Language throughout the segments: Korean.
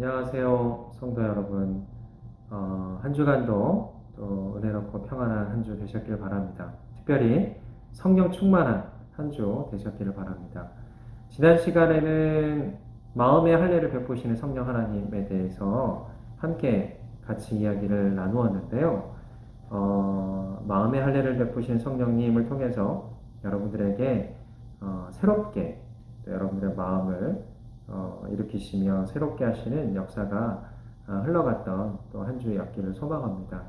안녕하세요, 성도 여러분. 한 주간도 또 은혜롭고 평안한 한 주 되셨길 바랍니다. 특별히 성령 충만한 한 주 되셨기를 바랍니다. 지난 시간에는 마음의 할례를 베푸시는 성령 하나님에 대해서 함께 같이 이야기를 나누었는데요. 마음의 할례를 베푸신 성령님을 통해서 여러분들에게 새롭게 또 여러분들의 마음을 일으키시며 새롭게 하시는 역사가 흘러갔던 또 한 주였기를 소망합니다.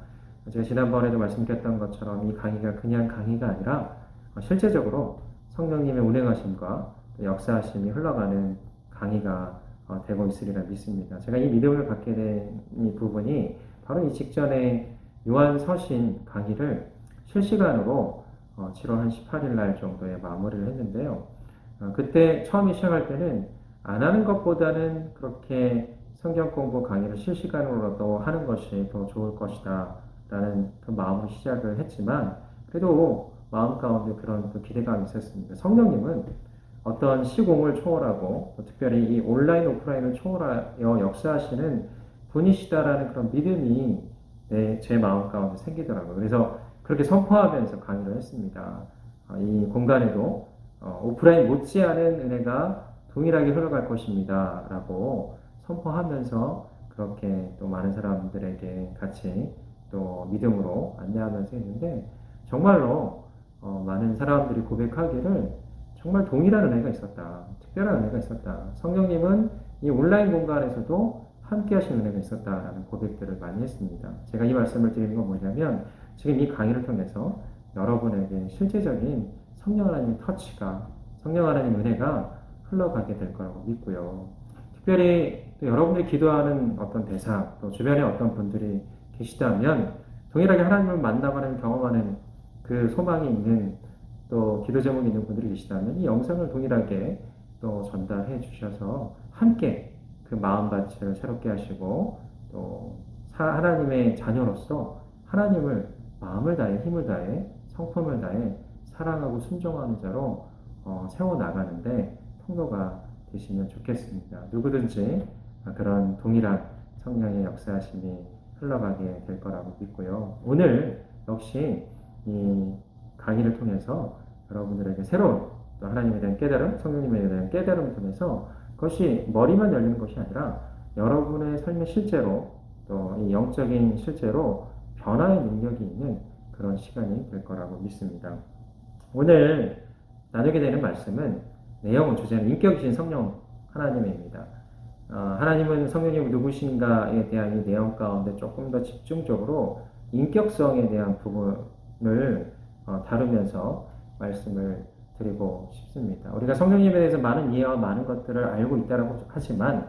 제가 지난번에도 말씀드렸던 것처럼 이 강의가 그냥 강의가 아니라 실제적으로 성령님의 운행하심과 또 역사하심이 흘러가는 강의가 되고 있으리라 믿습니다. 제가 이 믿음을 갖게 된 이 부분이 바로 이 직전에 요한서신 강의를 실시간으로 7월 한 18일 날 정도에 마무리를 했는데요. 그때 처음에 시작할 때는 안 하는 것보다는 그렇게 성경 공부 강의를 실시간으로라도 하는 것이 더 좋을 것이다 라는 그 마음으로 시작을 했지만 그래도 마음 가운데 그런 또 기대감이 있었습니다. 성령님은 어떤 시공을 초월하고 특별히 이 온라인 오프라인을 초월하여 역사하시는 분이시다라는 그런 믿음이 제 마음 가운데 생기더라고요. 그래서 그렇게 선포하면서 강의를 했습니다. 이 공간에도 오프라인 못지않은 은혜가 동일하게 흘러갈 것입니다 라고 선포하면서 그렇게 또 많은 사람들에게 같이 또 믿음으로 안내하면서 했는데 정말로 많은 사람들이 고백하기를 정말 동일한 은혜가 있었다. 특별한 은혜가 있었다. 성령님은 이 온라인 공간에서도 함께 하신 은혜가 있었다라는 고백들을 많이 했습니다. 제가 이 말씀을 드리는 건 뭐냐면 지금 이 강의를 통해서 여러분에게 실제적인 성령 하나님의 터치가 성령 하나님 은혜가 흘러가게 될 거라고 믿고요. 특별히 또 여러분들이 기도하는 어떤 대상, 또 주변에 어떤 분들이 계시다면 동일하게 하나님을 만나고 경험하는 그 소망이 있는 또 기도 제목이 있는 분들이 계시다면 이 영상을 동일하게 또 전달해 주셔서 함께 그 마음밭을 새롭게 하시고 또 하나님의 자녀로서 하나님을 마음을 다해 힘을 다해 성품을 다해 사랑하고 순종하는 자로 세워나가는데 통로가 되시면 좋겠습니다. 누구든지 그런 동일한 성령의 역사하심이 흘러가게 될 거라고 믿고요. 오늘 역시 이 강의를 통해서 여러분들에게 새로운 또 하나님에 대한 깨달음, 성령님에 대한 깨달음을 통해서 그것이 머리만 열리는 것이 아니라 여러분의 삶의 실제로 또 이 영적인 실제로 변화의 능력이 있는 그런 시간이 될 거라고 믿습니다. 오늘 나누게 되는 말씀은 내용은 주제는 인격이신 성령 하나님입니다. 하나님은 성령님이 누구신가에 대한 이 내용 가운데 조금 더 집중적으로 인격성에 대한 부분을 다루면서 말씀을 드리고 싶습니다. 우리가 성령님에 대해서 많은 이해와 많은 것들을 알고 있다고 하지만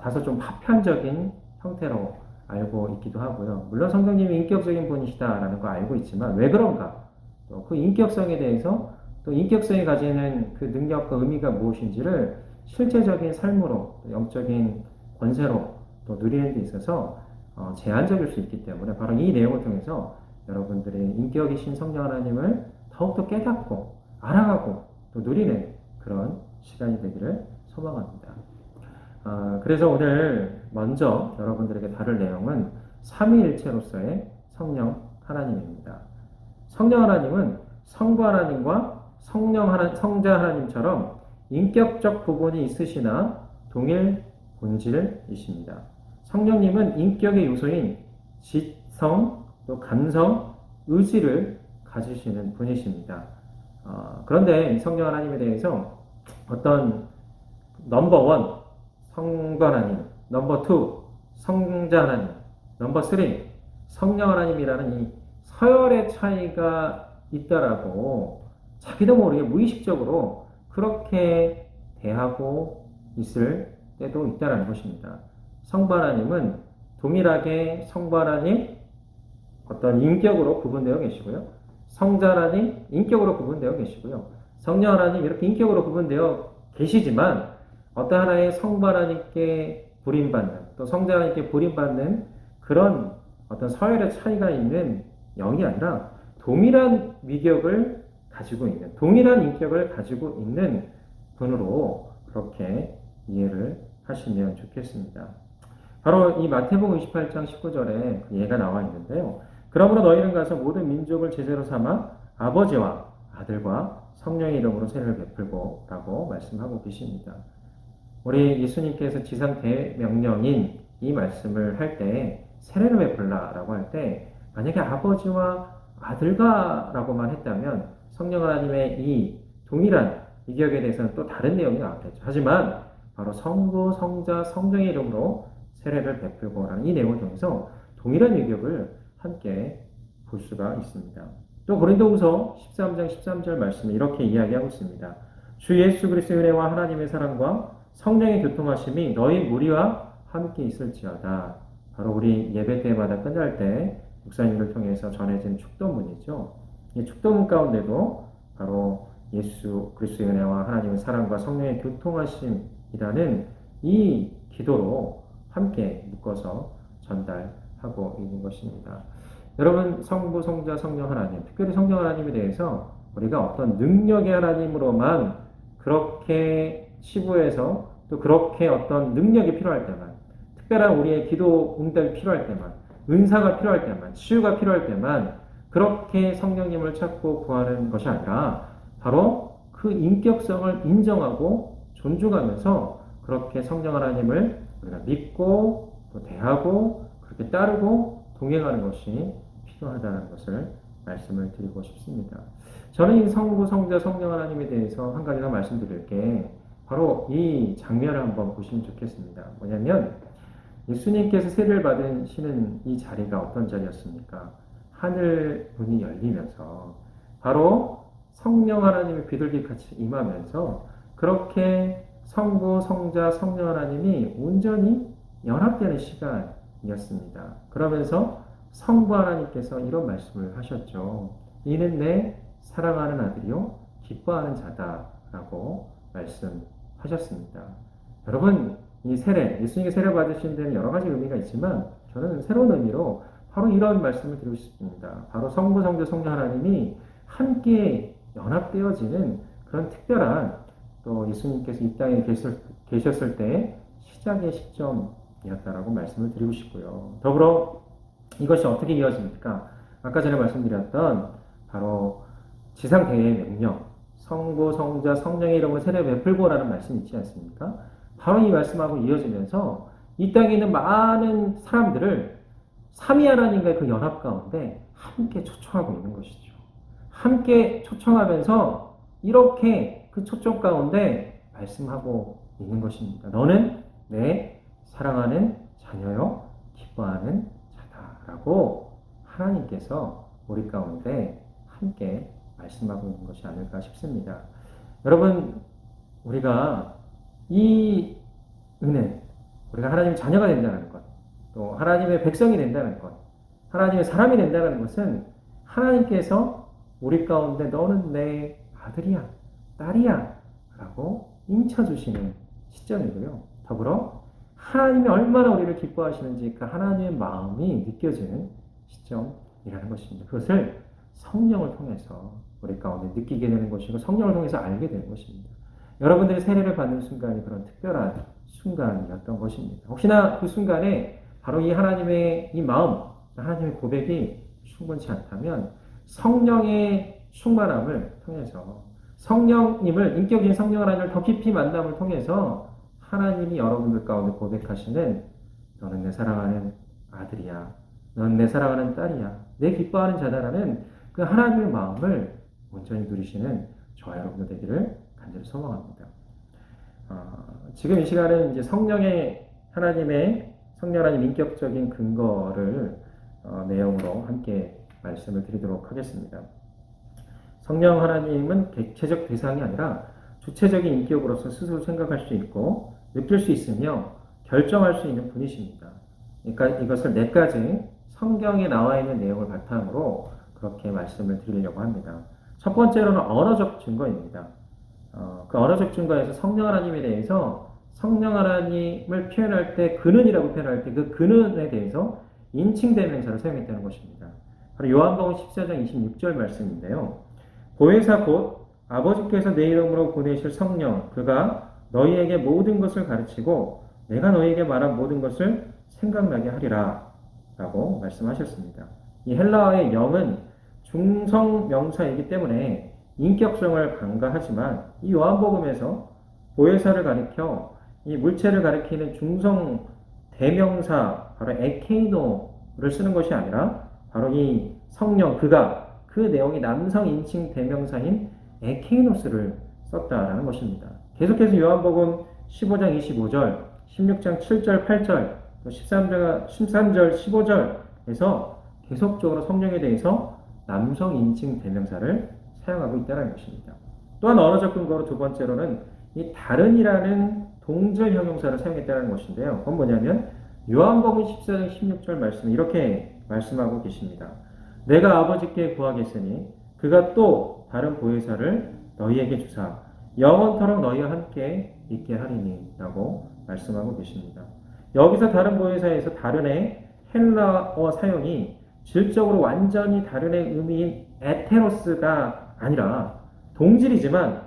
다소 좀 파편적인 형태로 알고 있기도 하고요. 물론 성령님이 인격적인 분이시다라는 거 알고 있지만 왜 그런가? 또 그 인격성에 대해서 또 인격성이 가지는 그 능력과 의미가 무엇인지를 실제적인 삶으로 영적인 권세로 또 누리는 데 있어서 제한적일 수 있기 때문에 바로 이 내용을 통해서 여러분들의 인격이신 성령 하나님을 더욱더 깨닫고 알아가고 또 누리는 그런 시간이 되기를 소망합니다. 그래서 오늘 먼저 여러분들에게 다룰 내용은 삼위일체로서의 성령 하나님입니다. 성령 하나님은 성부 하나님과 성자 하나님처럼 인격적 부분이 있으시나 동일 본질이십니다. 성령님은 인격의 요소인 지성, 또 감성, 의지를 가지시는 분이십니다. 그런데 성령 하나님에 대해서 어떤 넘버 1 성부 하나님, 넘버 2 성자 하나님, 넘버 3 성령 하나님이라는 이 서열의 차이가 있다라고 자기도 모르게 무의식적으로 그렇게 대하고 있을 때도 있다는 것입니다. 성부 하나님은 동일하게 성부 하나님 어떤 인격으로 구분되어 계시고요. 성자 하나님 인격으로 구분되어 계시고요. 성령 하나님 이렇게 인격으로 구분되어 계시지만 어떤 하나의 성부 하나님께 부림받는 또 성자 하나님께 부림받는 그런 어떤 서열의 차이가 있는 영이 아니라 동일한 위격을 가지고 있는 동일한 인격을 가지고 있는 분으로 그렇게 이해를 하시면 좋겠습니다. 바로 이 마태복음 28장 19절에 그 예가 나와 있는데요. 그러므로 너희는 가서 모든 민족을 제자로 삼아 아버지와 아들과 성령의 이름으로 세례를 베풀고 라고 말씀하고 계십니다. 우리 예수님께서 지상 대명령인 이 말씀을 할 때 세례를 베풀라라고 할 때 만약에 아버지와 아들과 라고만 했다면 성령 하나님의 이 동일한 이 기억에 대해서는 또 다른 내용이 나왔겠죠. 하지만 바로 성부, 성자, 성령의 이름으로 세례를 베풀고라는 이 내용을 통해서 동일한 유격을 함께 볼 수가 있습니다. 또 고린도후서 13장 13절 말씀에 이렇게 이야기하고 있습니다. 주 예수 그리스도의 은혜와 하나님의 사랑과 성령의 교통하심이 너희 무리와 함께 있을지어다. 바로 우리 예배 때마다 끝날 때 목사님을 통해서 전해진 축도문이죠. 이 축도문 가운데도 바로 예수 그리스도의 은혜와 하나님의 사랑과 성령의 교통하심이라는 이 기도로 함께 묶어서 전달하고 있는 것입니다. 여러분, 성부, 성자, 성령 하나님, 특별히 성령 하나님에 대해서 우리가 어떤 능력의 하나님으로만 그렇게 치부해서 또 그렇게 어떤 능력이 필요할 때만, 특별한 우리의 기도 응답이 필요할 때만, 은사가 필요할 때만, 치유가 필요할 때만 그렇게 성령님을 찾고 구하는 것이 아니라 바로 그 인격성을 인정하고 존중하면서 그렇게 성령 하나님을 우리가 믿고 또 대하고 그렇게 따르고 동행하는 것이 필요하다는 것을 말씀을 드리고 싶습니다. 저는 이 성부, 성자, 성령 하나님에 대해서 한 가지 더 말씀드릴 게 바로 이 장면을 한번 보시면 좋겠습니다. 뭐냐면 예수님께서 세례를 받으시는 이 자리가 어떤 자리였습니까? 하늘 문이 열리면서 바로 성령 하나님의 비둘기같이 임하면서 그렇게 성부, 성자, 성령 하나님이 온전히 연합되는 시간이었습니다. 그러면서 성부 하나님께서 이런 말씀을 하셨죠. 이는 내 사랑하는 아들이요 기뻐하는 자다라고 말씀하셨습니다. 여러분, 이 세례, 예수님께 세례 받으신 데는 여러 가지 의미가 있지만 저는 새로운 의미로 바로 이런 말씀을 드리고 싶습니다. 바로 성부, 성자, 성령 하나님이 함께 연합되어지는 그런 특별한 또 예수님께서 이 땅에 계셨을 때 시작의 시점이었다라고 말씀을 드리고 싶고요. 더불어 이것이 어떻게 이어집니까? 아까 전에 말씀드렸던 바로 지상 대회의 명령, 성부, 성자, 성령의 이름으로 세례 베풀고라는 말씀이 있지 않습니까? 바로 이 말씀하고 이어지면서 이 땅에 있는 많은 사람들을 삼위 하나님과의 그 연합 가운데 함께 초청하고 있는 것이죠. 함께 초청하면서 이렇게 그 초청 가운데 말씀하고 있는 것입니다. 너는 내 사랑하는 자녀요, 기뻐하는 자다라고 하나님께서 우리 가운데 함께 말씀하고 있는 것이 아닐까 싶습니다. 여러분, 우리가 이 은혜, 우리가 하나님의 자녀가 된다는 것, 또 하나님의 백성이 된다는 것, 하나님의 사람이 된다는 것은 하나님께서 우리 가운데 너는 내 아들이야, 딸이야 라고 인쳐주시는 시점이고요. 더불어 하나님이 얼마나 우리를 기뻐하시는지 그 하나님의 마음이 느껴지는 시점이라는 것입니다. 그것을 성령을 통해서 우리 가운데 느끼게 되는 것이고 성령을 통해서 알게 되는 것입니다. 여러분들이 세례를 받는 순간이 그런 특별한 순간이었던 것입니다. 혹시나 그 순간에 바로 이 하나님의 이 마음, 하나님의 고백이 충분치 않다면 성령의 충만함을 통해서 성령님을, 인격인 성령 하나님을 더 깊이 만남을 통해서 하나님이 여러분들 가운데 고백하시는 너는 내 사랑하는 아들이야, 너는 내 사랑하는 딸이야, 내 기뻐하는 자다라는 그 하나님의 마음을 온전히 누리시는 저와 여러분들 되기를 간절히 소망합니다. 지금 이 시간은 이제 성령의 하나님의 성령 하나님 인격적인 근거를 내용으로 함께 말씀을 드리도록 하겠습니다. 성령 하나님은 객체적 대상이 아니라 주체적인 인격으로서 스스로 생각할 수 있고 느낄 수 있으며 결정할 수 있는 분이십니다. 그러니까 이것을 네 가지 성경에 나와 있는 내용을 바탕으로 그렇게 말씀을 드리려고 합니다. 첫 번째로는 언어적 증거입니다. 그 언어적 증거에서 성령 하나님에 대해서 성령 하나님을 표현할 때 그는이라고 표현할 때 그 그는에 대해서 인칭대명사를 사용했다는 것입니다. 바로 요한복음 14장 26절 말씀인데요. 보혜사 곧 아버지께서 내 이름으로 보내실 성령 그가 너희에게 모든 것을 가르치고 내가 너희에게 말한 모든 것을 생각나게 하리라 라고 말씀하셨습니다. 이 헬라어의 영은 중성 명사이기 때문에 인격성을 강가하지만 이 요한복음에서 보혜사를 가리켜 이 물체를 가리키는 중성 대명사 바로 에케이노를 쓰는 것이 아니라 바로 이 성령 그가 그 내용이 남성 인칭 대명사인 에케이노스를 썼다라는 것입니다. 계속해서 요한복음 15장 25절, 16장 7절, 8절, 13절, 15절에서 계속적으로 성령에 대해서 남성 인칭 대명사를 사용하고 있다는 것입니다. 또한 언어적 근거로 두 번째로는 이 다른이라는 동절 형용사를 사용했다는 것인데요. 그건 뭐냐면 요한복음 14장 16절 말씀에 이렇게 말씀하고 계십니다. 내가 아버지께 구하겠으니 그가 또 다른 보혜사를 너희에게 주사 영원토록 너희와 함께 있게 하리니 라고 말씀하고 계십니다. 여기서 다른 보혜사에서 다른의 헬라어 사용이 질적으로 완전히 다른의 의미인 에테로스가 아니라 동질이지만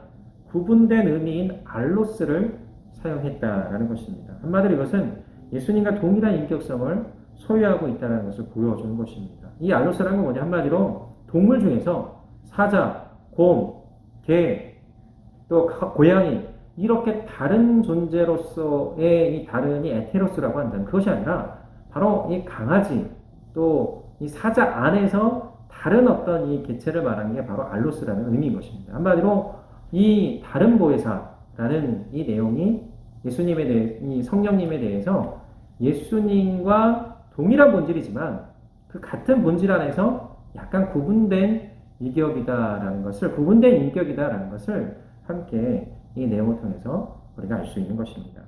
구분된 의미인 알로스를 사용했다라는 것입니다. 한마디로 이것은 예수님과 동일한 인격성을 소유하고 있다는 것을 보여주는 것입니다. 이 알로스라는 건 뭐냐? 한마디로 동물 중에서 사자, 곰, 개, 또 고양이 이렇게 다른 존재로서의 이 다른이 에테로스라고 한다는 그것이 아니라 바로 이 강아지 또 이 사자 안에서 다른 어떤 이 개체를 말하는 게 바로 알로스라는 의미인 것입니다. 한마디로 이 다른 보혜사라는 이 내용이 예수님에 대해 이 성령님에 대해서 예수님과 동일한 본질이지만 그 같은 본질 안에서 약간 구분된 인격이다라는 것을 구분된 인격이다라는 것을 함께 이 내용을 통해서 우리가 알 수 있는 것입니다.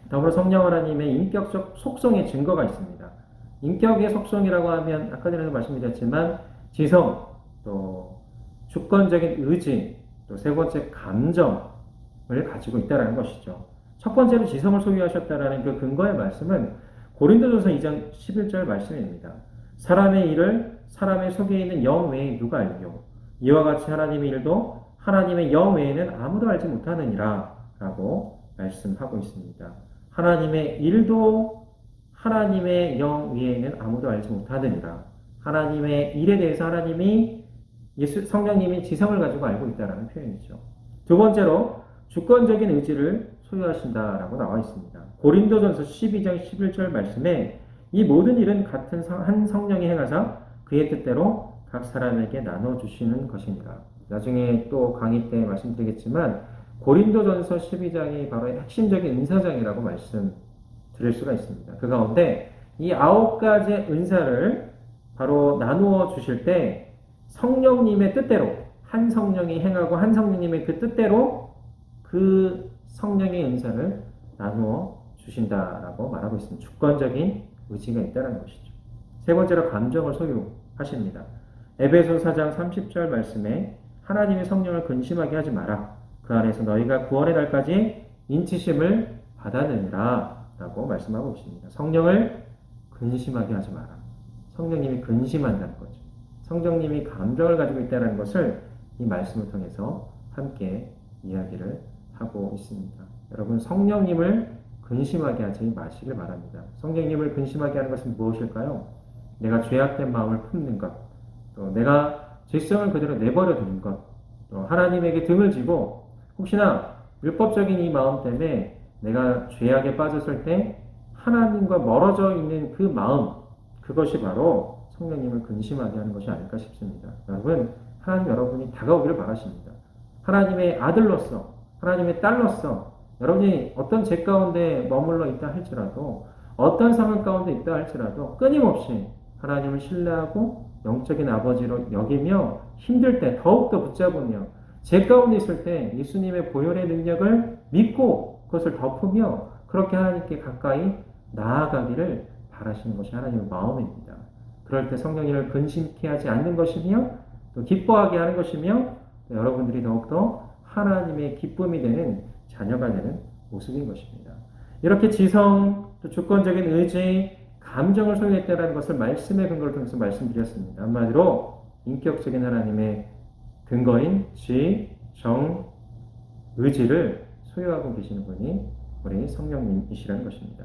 더불어 성령 하나님의 인격적 속성의 증거가 있습니다. 인격의 속성이라고 하면 아까 전에도 말씀드렸지만 지성, 또 주권적인 의지, 또 세 번째 감정을 가지고 있다는 것이죠. 첫 번째로 지성을 소유하셨다라는 그 근거의 말씀은 고린도전서 2장 11절 말씀입니다. 사람의 일을 사람의 속에 있는 영 외에 누가 알리요? 이와 같이 하나님의 일도 하나님의 영 외에는 아무도 알지 못하느니라 라고 말씀하고 있습니다. 하나님의 일도 하나님의 영 외에는 아무도 알지 못하느니라. 하나님의 일에 대해서 하나님이 성령님이 지성을 가지고 알고 있다는 표현이죠. 두 번째로 주권적인 의지를 소유하신다라고 나와 있습니다. 고린도전서 12장 11절 말씀에 이 모든 일은 같은 한 성령이 행하사 그의 뜻대로 각 사람에게 나눠주시는 것이니라. 나중에 또 강의 때 말씀드리겠지만 고린도전서 12장이 바로 핵심적인 은사장이라고 말씀드릴 수가 있습니다. 그 가운데 이 9가지의 은사를 바로 나누어 주실 때 성령님의 뜻대로 한 성령이 행하고 한 성령님의 그 뜻대로 그 성령의 은사를 나누어 주신다라고 말하고 있습니다. 주권적인 의지가 있다는 것이죠. 세 번째로 감정을 소유하십니다. 에베소 4장 30절 말씀에 하나님의 성령을 근심하게 하지 마라. 그 안에서 너희가 구원의 날까지 인치심을 받아내라 라고 말씀하고 있습니다. 성령을 근심하게 하지 마라. 성령님이 근심한다는 거죠. 성령님이 감정을 가지고 있다는 것을 이 말씀을 통해서 함께 이야기를 하고 있습니다. 여러분 성령님을 근심하게 하지 마시길 바랍니다. 성령님을 근심하게 하는 것은 무엇일까요? 내가 죄악된 마음을 품는 것, 또 내가 죄성을 그대로 내버려 두는 것, 또 하나님에게 등을 지고 혹시나 율법적인 이 마음 때문에 내가 죄악에 빠졌을 때 하나님과 멀어져 있는 그 마음, 그것이 바로 성령님을 근심하게 하는 것이 아닐까 싶습니다. 여러분, 하나님 여러분이 다가오기를 바라십니다. 하나님의 아들로서, 하나님의 딸로서 여러분이 어떤 죄 가운데 머물러 있다 할지라도 어떤 상황 가운데 있다 할지라도 끊임없이 하나님을 신뢰하고 영적인 아버지로 여기며 힘들 때 더욱더 붙잡으며 죄 가운데 있을 때 예수님의 보혈의 능력을 믿고 그것을 덮으며 그렇게 하나님께 가까이 나아가기를 바라시는 것이 하나님의 마음입니다. 그럴 때 성령님을 근심케 하지 않는 것이며 또 기뻐하게 하는 것이며 여러분들이 더욱더 하나님의 기쁨이 되는 자녀가 되는 모습인 것입니다. 이렇게 지성, 또 주권적인 의지, 감정을 소유했다는 것을 말씀의 근거를 통해서 말씀드렸습니다. 한마디로 인격적인 하나님의 근거인 지, 정, 의지를 소유하고 계시는 분이 우리 성령님이시라는 것입니다.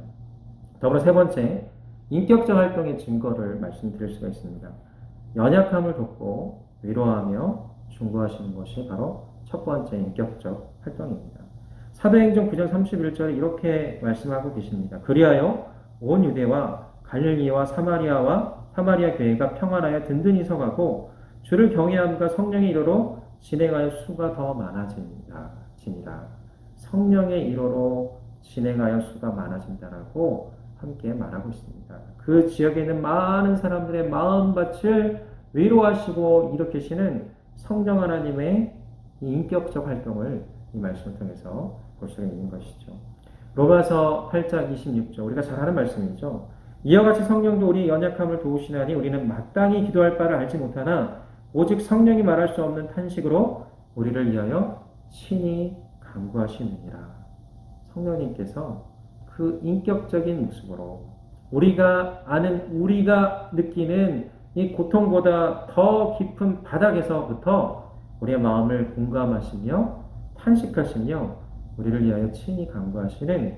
더불어 세 번째, 인격적 활동의 증거를 말씀드릴 수가 있습니다. 연약함을 돕고 위로하며 중보하시는 것이 바로 첫 번째 인격적 활동입니다. 사도행전 9장 31절에 이렇게 말씀하고 계십니다. 그리하여 온 유대와 갈릴리와 사마리아 교회가 평안하여 든든히 서가고 주를 경외함과 성령의 이로로 진행하여 수가 더 많아지니라. 성령의 이로로 진행하여 수가 많아진다라고 함께 말하고 있습니다. 그 지역에 있는 많은 사람들의 마음밭을 위로하시고 일으키시는 성령 하나님의 인격적 활동을 이 말씀을 통해서 볼 수가 있는 것이죠. 로마서 8장 26절, 우리가 잘 아는 말씀이죠. 이와 같이 성령도 우리 연약함을 도우시나니 우리는 마땅히 기도할 바를 알지 못하나 오직 성령이 말할 수 없는 탄식으로 우리를 위하여 친히 간구하시느니라. 성령님께서 그 인격적인 모습으로 우리가 아는, 우리가 느끼는 이 고통보다 더 깊은 바닥에서부터 우리의 마음을 공감하시며 탄식하시며 우리를 위하여 친히 간구하시는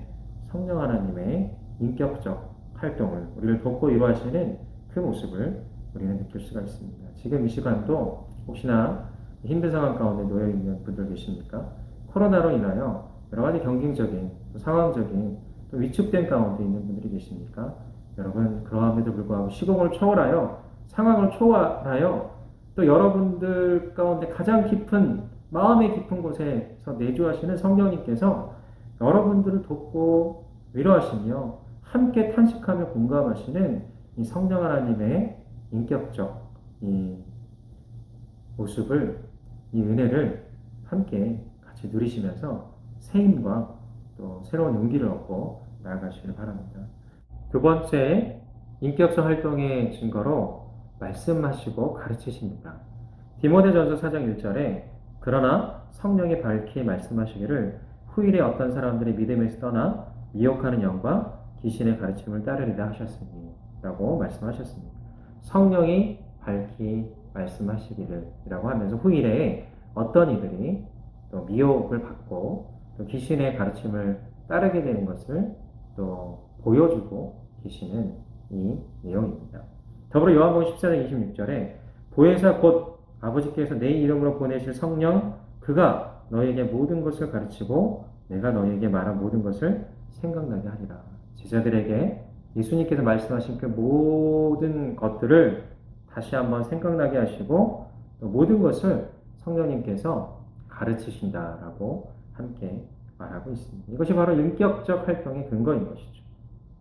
성령 하나님의 인격적 활동을, 우리를 돕고 위로하시는 그 모습을 우리는 느낄 수가 있습니다. 지금 이 시간도 혹시나 힘든 상황 가운데 놓여 있는 분들 계십니까? 코로나로 인하여 여러 가지 경쟁적인, 상황적인, 또 위축된 가운데 있는 분들이 계십니까? 여러분, 그러함에도 불구하고 시공을 초월하여, 상황을 초월하여 또 여러분들 가운데 가장 깊은, 마음의 깊은 곳에서 내주하시는 성령님께서 여러분들을 돕고 위로하시며 함께 탄식하며 공감하시는 이 성령 하나님의 인격적 이 모습을, 이 은혜를 함께 같이 누리시면서 새 힘과 또 새로운 용기를 얻고 나아가시길 바랍니다. 두 번째, 인격적 활동의 증거로 말씀하시고 가르치십니다. 디모데전서 4장 1절에 그러나 성령이 밝히 말씀하시기를 후일에 어떤 사람들이 믿음에서 떠나 미혹하는 영과 귀신의 가르침을 따르리라 하셨으니 라고 말씀하셨습니다. 성령이 밝히 말씀하시기를 이라고 하면서 후일에 어떤 이들이 또 미혹을 받고 또 귀신의 가르침을 따르게 되는 것을 또 보여주고 계시는 이 내용입니다. 더불어 요한복음 14장 26절에 보혜사 곧 아버지께서 내 이름으로 보내실 성령 그가 너에게 모든 것을 가르치고 내가 너에게 말한 모든 것을 생각나게 하리라. 제자들에게 예수님께서 말씀하신 그 모든 것들을 다시 한번 생각나게 하시고 또 모든 것을 성령님께서 가르치신다라고 함께 말하고 있습니다. 이것이 바로 인격적 활동의 근거인 것이죠.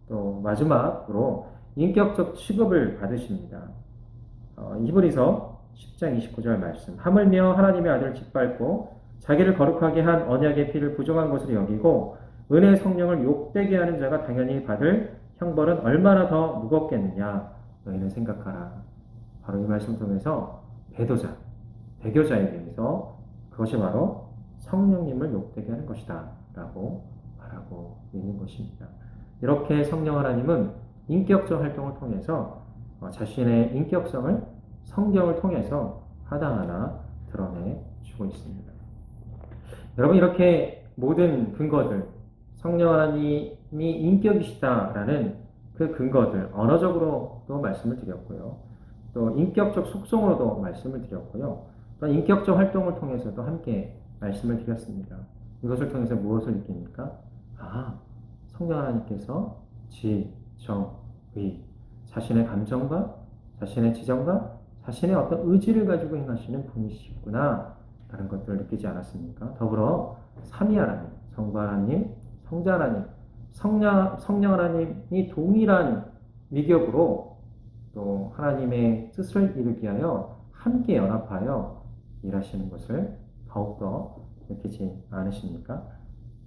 또 마지막으로 인격적 취급을 받으십니다. 히브리서 10장 29절 말씀. 하물며 하나님의 아들을 짓밟고 자기를 거룩하게 한 언약의 피를 부정한 것으로 여기고 은혜의 성령을 욕되게 하는 자가 당연히 받을 형벌은 얼마나 더 무겁겠느냐 너희는 생각하라. 바로 이 말씀 통해서 배교자에 대해서 그것이 바로 성령님을 욕되게 하는 것이다 라고 말하고 있는 것입니다. 이렇게 성령 하나님은 인격적 활동을 통해서 자신의 인격성을 성경을 통해서 하나하나 드러내주고 있습니다. 여러분, 이렇게 모든 근거들, 성령 하나님이 인격이시다라는 그 근거들, 언어적으로도 말씀을 드렸고요. 또 인격적 속성으로도 말씀을 드렸고요. 또 인격적 활동을 통해서도 함께 말씀을 드렸습니다. 이것을 통해서 무엇을 느낍니까? 성령 하나님께서 지, 정, 의, 자신의 감정과 자신의 지정과 자신의 어떤 의지를 가지고 행하시는 분이시구나 라는 것들을 느끼지 않았습니까? 더불어 삼위 하나님, 성부 하나님, 성자 하나님, 성령 하나님이 동일한 미격으로 또 하나님의 뜻을 이루기 위하여 함께 연합하여 일하시는 것을 더욱더 느끼지 않으십니까?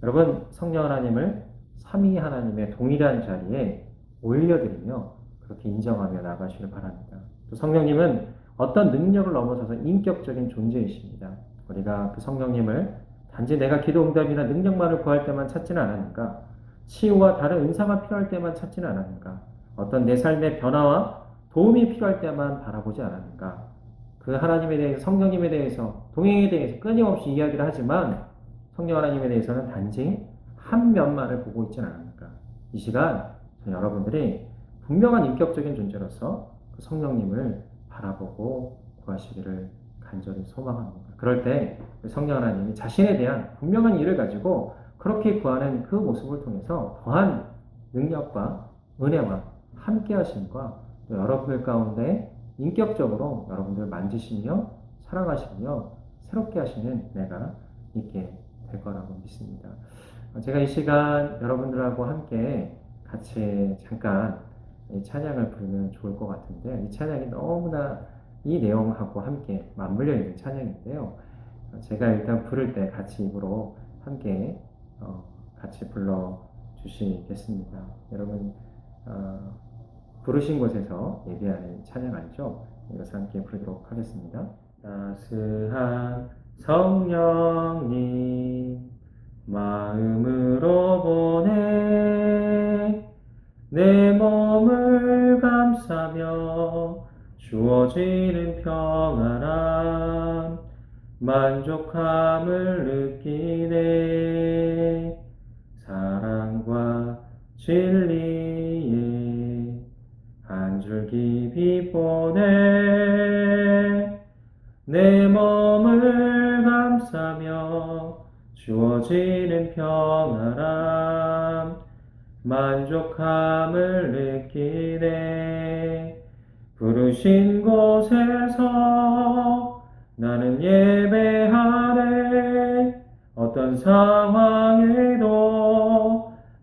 여러분, 성령 하나님을 삼위 하나님의 동일한 자리에 올려드리며 그렇게 인정하며 나가시길 바랍니다. 또 성령님은 어떤 능력을 넘어서서 인격적인 존재이십니다. 우리가 그 성령님을 단지 내가 기도 응답이나 능력만을 구할 때만 찾지는 않았는가? 치유와 다른 은사가 필요할 때만 찾지는 않았는가? 어떤 내 삶의 변화와 도움이 필요할 때만 바라보지 않았는가? 그 하나님에 대해서, 성령님에 대해서, 동행에 대해서 끊임없이 이야기를 하지만 성령 하나님에 대해서는 단지 한 면만을 보고 있지는 않으니까 이 시간 여러분들이 분명한 인격적인 존재로서 그 성령님을 바라보고 구하시기를 간절히 소망합니다. 그럴 때 성령 하나님이 자신에 대한 분명한 일을 가지고 그렇게 구하는 그 모습을 통해서 더한 능력과 은혜와 함께 하심과 또 여러분들 가운데 인격적으로 여러분들 만지시며 사랑하시며 새롭게 하시는 은혜가 있게 될 거라고 믿습니다. 제가 이 시간 여러분들하고 함께 같이 잠깐 이 찬양을 부르면 좋을 것 같은데 이 찬양이 너무나 이 내용하고 함께 맞물려 있는 찬양인데요. 제가 일단 부를 때 같이 입으로 함께 같이 불러 주시겠습니다. 여러분 부르신 곳에서 예배하는 찬양 알죠? 이것을 함께 부르도록 하겠습니다. 따스한 성령님 마음으로 보내 내 몸을 감싸며 주어지는 평안함 만족함을 느끼네 사랑과 진리에 한 줄기 빛 보내 내 몸을 감싸며 주어지는 평안함 만족함을 느끼네 부르신 곳에서 나는 예배하네 어떤 상황에도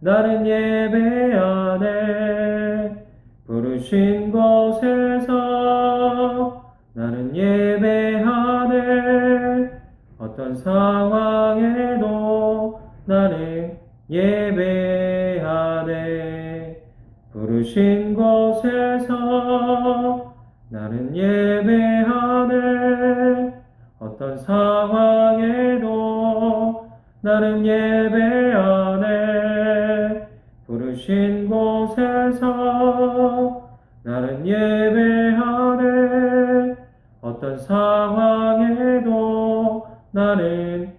나는 예배하네 부르신 곳에서 나는 예배하네 어떤 상황에도 나는 예배하네 부르신 곳에서 나는 예배하네 어떤 상황에도 나는 예배하네 부르신 곳에서 나는 예배하네 어떤 상황에도 나는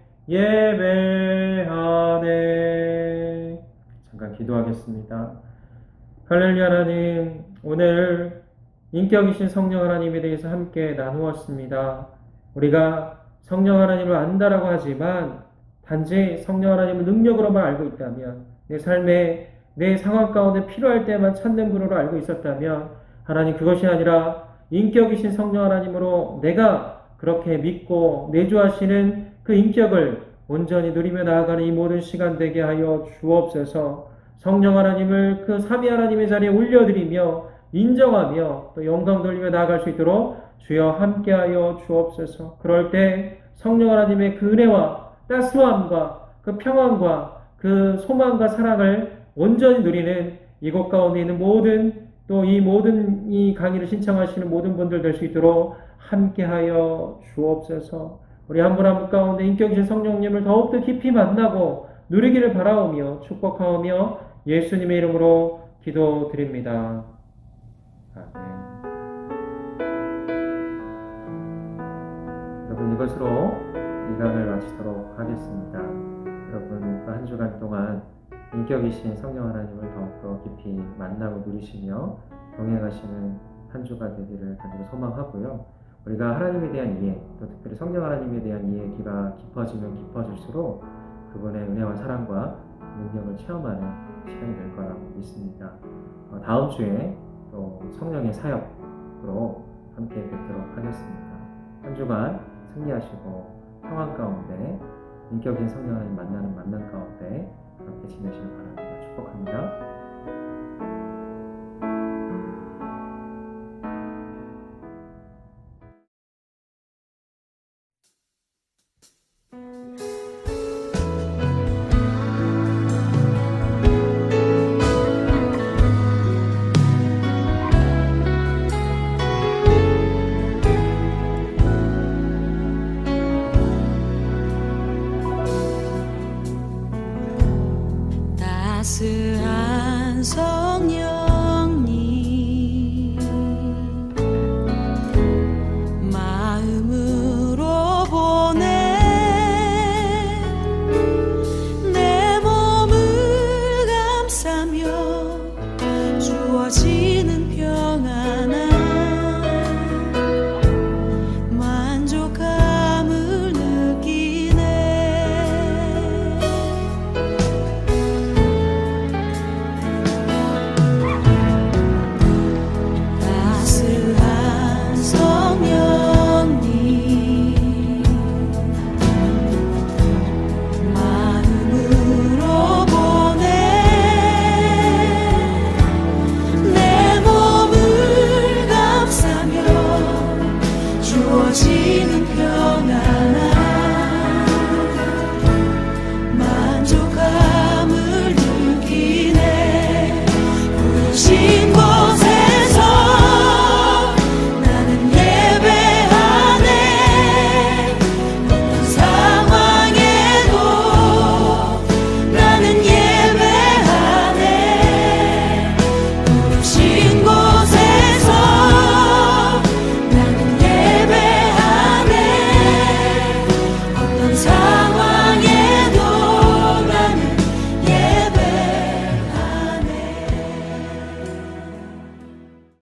예배하네. 잠깐 기도하겠습니다. 할렐루야 하나님, 오늘 인격이신 성령 하나님에 대해서 함께 나누었습니다. 우리가 성령 하나님을 안다라고 하지만 단지 성령 하나님을 능력으로만 알고 있다면 내 삶에 내 상황 가운데 필요할 때만 찾는 분으로 알고 있었다면 하나님 그것이 아니라 인격이신 성령 하나님으로 내가 그렇게 믿고 내주하시는 그 인격을 온전히 누리며 나아가는 이 모든 시간 되게 하여 주옵소서. 성령 하나님을 그 삼위 하나님의 자리에 올려드리며 인정하며 또 영광 돌리며 나아갈 수 있도록 주여 함께하여 주옵소서. 그럴 때 성령 하나님의 그 은혜와 따스함과 그 평안과 그 소망과 사랑을 온전히 누리는 이곳 가운데 있는 모든 또 이 모든 이 강의를 신청하시는 모든 분들 될 수 있도록 함께하여 주옵소서. 우리 한 분 한 분 가운데 인격이신 성령님을 더욱더 깊이 만나고 누리기를 바라오며 축복하오며 예수님의 이름으로 기도드립니다. 아멘. 여러분 이것으로 이 강을 마치도록 하겠습니다. 여러분 한 주간 동안 인격이신 성령 하나님을 더욱더 깊이 만나고 누리시며 동행하시는 한 주가 되기를 간절히 소망하고요. 우리가 하나님에 대한 이해, 또 특별히 성령 하나님에 대한 이해가 깊어지면 깊어질수록 그분의 은혜와 사랑과 능력을 체험하는 시간이 될 거라고 믿습니다. 다음 주에 또 성령의 사역으로 함께 뵙도록 하겠습니다. 한 주간 승리하시고 평안 가운데 인격인 성령 하나님 만나는 만남 가운데 함께 지내시길 바랍니다. 축복합니다. 따스한 성령